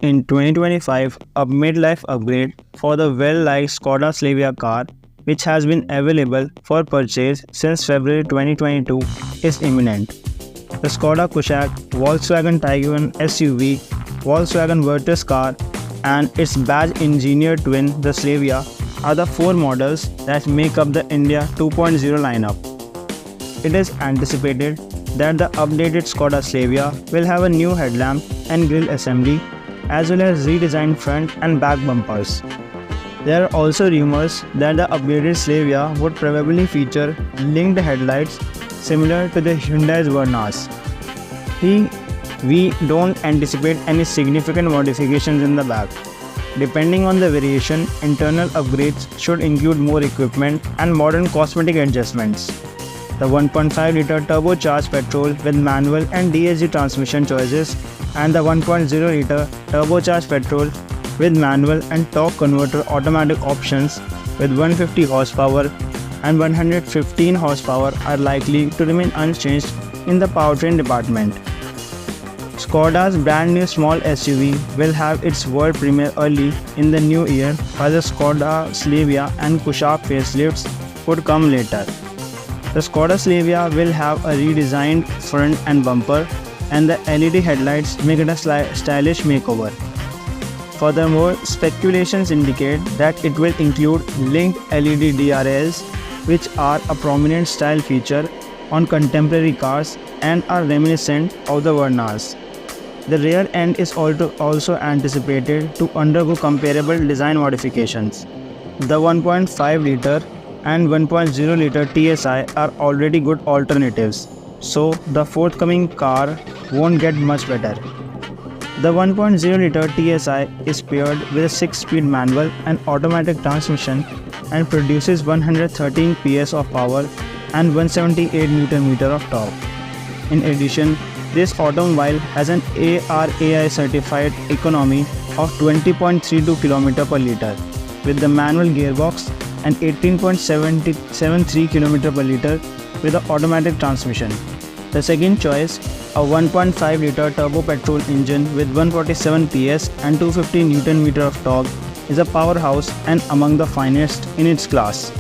in 2025 a midlife upgrade for the well-liked Skoda Slavia car, which has been available for purchase since February 2022, is imminent. The Skoda Kushaq, Volkswagen Taigun SUV, Volkswagen Virtus car, and its badge-engineered twin, the Slavia, are the four models that make up the India 2.0 lineup. It is anticipated that the updated Skoda Slavia will have a new headlamp and grille assembly, as well as redesigned front and back bumpers. There are also rumors that the upgraded Slavia would probably feature linked headlights similar to the Hyundai's Vernas. We don't anticipate any significant modifications in the back. Depending on the variation, internal upgrades should include more equipment and modern cosmetic adjustments. The 1.5-litre turbocharged petrol with manual and DSG transmission choices, and the 1.0-litre turbocharged petrol with manual and torque converter automatic options with 150 horsepower and 115 horsepower are likely to remain unchanged in the powertrain department. Skoda's brand new small SUV will have its world premiere early in the new year, while the Skoda Slavia and Kushaq facelifts would come later. The Skoda Slavia will have a redesigned front and bumper, and the LED headlights make it a stylish makeover. Furthermore, speculations indicate that it will include linked LED DRLs, which are a prominent style feature on contemporary cars and are reminiscent of the Vernas. The rear end is also anticipated to undergo comparable design modifications. The 1.5-litre and 1.0-litre TSI are already good alternatives, so the forthcoming car won't get much better. The 1.0-litre TSI is paired with a 6-speed manual and automatic transmission and produces 113 PS of power and 178 Nm of torque. In addition, this automobile has an ARAI certified economy of 20.32 km per litre with the manual gearbox and 18.73 km per litre with the automatic transmission. The second choice, a 1.5-litre turbo petrol engine with 147 PS and 250 Nm of torque, is a powerhouse and among the finest in its class.